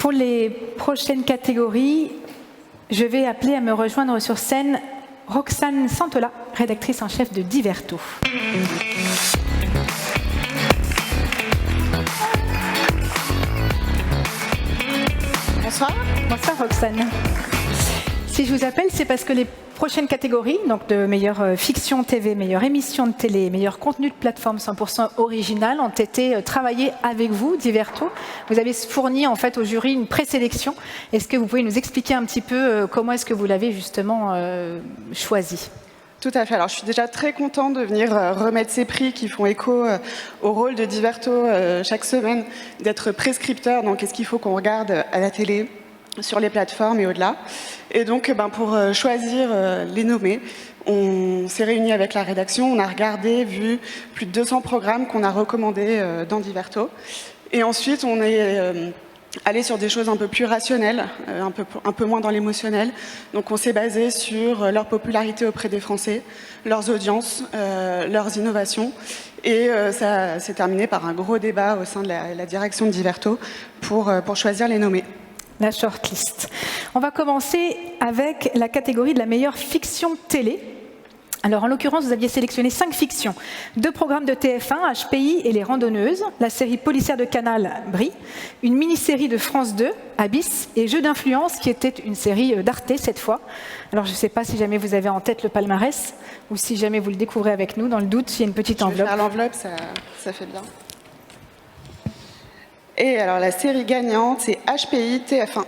Pour les prochaines catégories, je vais appeler à me rejoindre sur scène Roxane Santola, rédactrice en chef de Diverto. Bonsoir. Bonsoir Roxane. Si je vous appelle, c'est parce que les prochaines catégories, donc de meilleure fiction TV, meilleure émission de télé, meilleur contenu de plateforme 100% original, ont été travaillées avec vous, Diverto. Vous avez fourni en fait au jury une présélection. Est-ce que vous pouvez nous expliquer un petit peu comment est-ce que vous l'avez justement choisi ? Tout à fait. Alors, je suis déjà très contente de venir remettre ces prix qui font écho au rôle de Diverto chaque semaine, d'être prescripteur. Donc, qu'est-ce qu'il faut qu'on regarde à la télé, sur les plateformes et au-delà. Et donc, pour choisir les nommés, on s'est réunis avec la rédaction, on a regardé, vu plus de 200 programmes qu'on a recommandés dans Diverto. Et ensuite, on est aller sur des choses un peu plus rationnelles, un peu moins dans l'émotionnel. Donc on s'est basé sur leur popularité auprès des Français, leurs audiences, leurs innovations. Et ça s'est terminé par un gros débat au sein de la direction de Diverto pour choisir les nommés. La shortlist. On va commencer avec la catégorie de la meilleure fiction télé. Alors, en l'occurrence, vous aviez sélectionné 5 fictions. 2 programmes de TF1, HPI et Les Randonneuses, la série policière de Canal, Brie, une mini-série de France 2, Abyss, et Jeux d'influence, qui était une série d'Arte cette fois. Alors, je ne sais pas si jamais vous avez en tête le palmarès, ou si jamais vous le découvrez avec nous. Dans le doute, il y a une petite enveloppe. Je vais faire l'enveloppe, ça fait bien. Et alors, la série gagnante, c'est HPI TF1.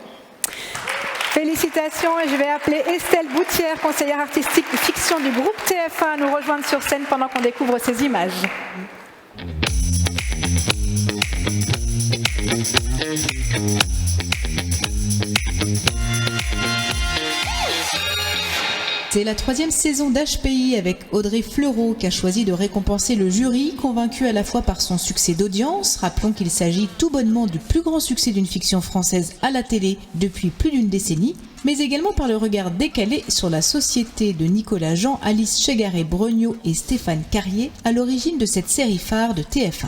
Félicitations, et je vais appeler Estelle Boutière, conseillère artistique de fiction du groupe TF1, à nous rejoindre sur scène pendant qu'on découvre ces images. C'est la 3e saison d'HPI avec Audrey Fleurot qui a choisi de récompenser le jury, convaincu à la fois par son succès d'audience, rappelons qu'il s'agit tout bonnement du plus grand succès d'une fiction française à la télé depuis plus d'une décennie, mais également par le regard décalé sur la société de Nicolas Jean, Alice Chegaré-Brognaud et Stéphane Carrier, à l'origine de cette série phare de TF1.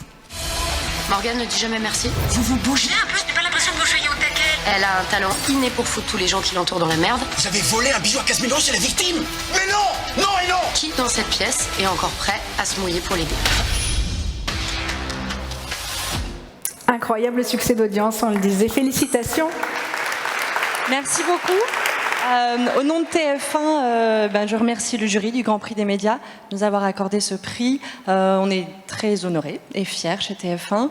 Morgane ne dit jamais merci. Vous vous bougez un peu, je n'ai pas l'impression que vous soyez au taquet. Elle a un talent inné pour foutre tous les gens qui l'entourent dans la merde. Vous avez volé un bijou à casse-millions chez la victime. Mais non, non et non. Qui dans cette pièce est encore prêt à se mouiller pour l'aider? Incroyable succès d'audience, on le disait. Félicitations. Merci beaucoup. Au nom de TF1, je remercie le jury du Grand Prix des médias de nous avoir accordé ce prix. On est très honorés et fiers chez TF1.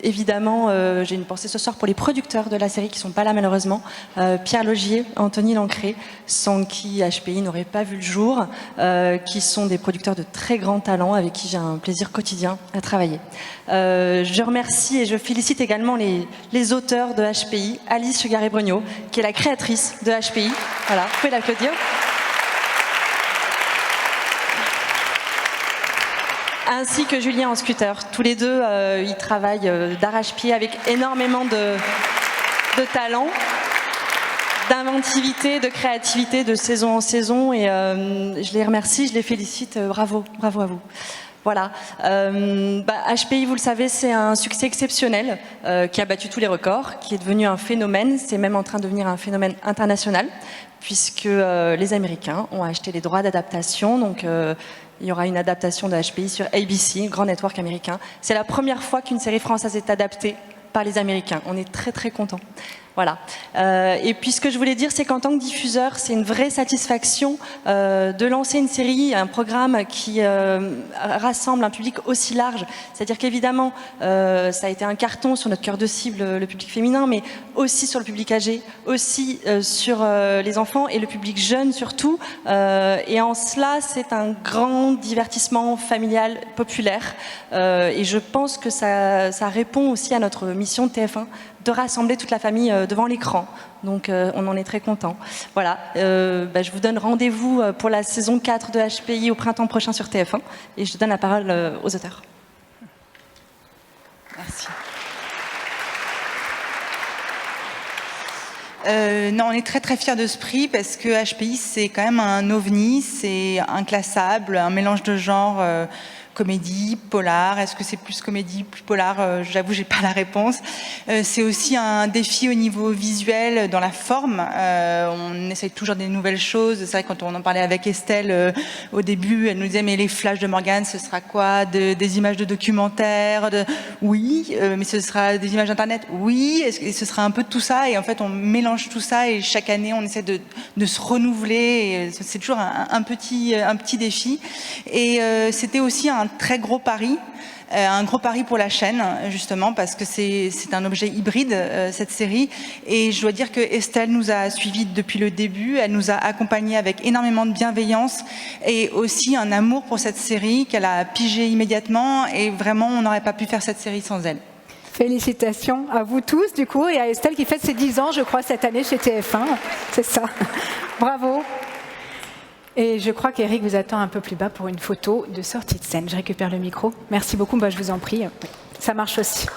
Évidemment, j'ai une pensée ce soir pour les producteurs de la série qui ne sont pas là malheureusement. Pierre Logier, Anthony Lancré, sans qui HPI n'aurait pas vu le jour, qui sont des producteurs de très grands talents avec qui j'ai un plaisir quotidien à travailler. Je remercie et je félicite également les auteurs de HPI, Alice Chegaré-Brognaud, qui est la créatrice de HPI. Voilà, vous pouvez l'applaudir. Ainsi que Julien en scooter. Tous les deux, ils travaillent d'arrache-pied avec énormément de talent, d'inventivité, de créativité, de saison en saison. Et je les remercie, je les félicite. Bravo, bravo à vous. Voilà. HPI, vous le savez, c'est un succès exceptionnel qui a battu tous les records, qui est devenu un phénomène. C'est même en train de devenir un phénomène international, puisque les Américains ont acheté les droits d'adaptation. Donc, il y aura une adaptation de HPI sur ABC, grand network américain. C'est la première fois qu'une série française est adaptée par les Américains. On est très très contents. Voilà. Et puis ce que je voulais dire, c'est qu'en tant que diffuseur, c'est une vraie satisfaction de lancer une série, un programme qui rassemble un public aussi large. C'est-à-dire qu'évidemment, ça a été un carton sur notre cœur de cible, le public féminin, mais aussi sur le public âgé, aussi sur les enfants et le public jeune surtout. Et en cela, c'est un grand divertissement familial populaire. Et je pense que ça répond aussi à notre mission de TF1, de rassembler toute la famille devant l'écran. Donc on en est très content. Voilà, je vous donne rendez-vous pour la saison 4 de HPI au printemps prochain sur TF1 et je donne la parole aux auteurs. Merci. Non, on est très très fiers de ce prix parce que HPI c'est quand même un ovni, c'est inclassable, un mélange de genres comédie, polar. Est-ce que c'est plus comédie, plus polar? J'avoue, j'ai pas la réponse. C'est aussi un défi au niveau visuel, dans la forme. On essaye toujours des nouvelles choses. C'est vrai, quand on en parlait avec Estelle au début, elle nous disait mais les flashs de Morgane, ce sera quoi? Des images de documentaires? Oui, mais ce sera des images d'internet? Oui, et ce sera un peu de tout ça. Et en fait, on mélange tout ça et chaque année, on essaie de se renouveler. C'est toujours un petit défi. Et c'était aussi un très gros pari. Un gros pari pour la chaîne, justement, parce que c'est un objet hybride, cette série. Et je dois dire que Estelle nous a suivis depuis le début. Elle nous a accompagnés avec énormément de bienveillance et aussi un amour pour cette série qu'elle a pigé immédiatement. Et vraiment, on n'aurait pas pu faire cette série sans elle. Félicitations à vous tous, du coup, et à Estelle qui fête ses 10 ans, je crois, cette année chez TF1. C'est ça. Bravo. Et je crois qu'Éric vous attend un peu plus bas pour une photo de sortie de scène. Je récupère le micro. Merci beaucoup, je vous en prie. Ça marche aussi.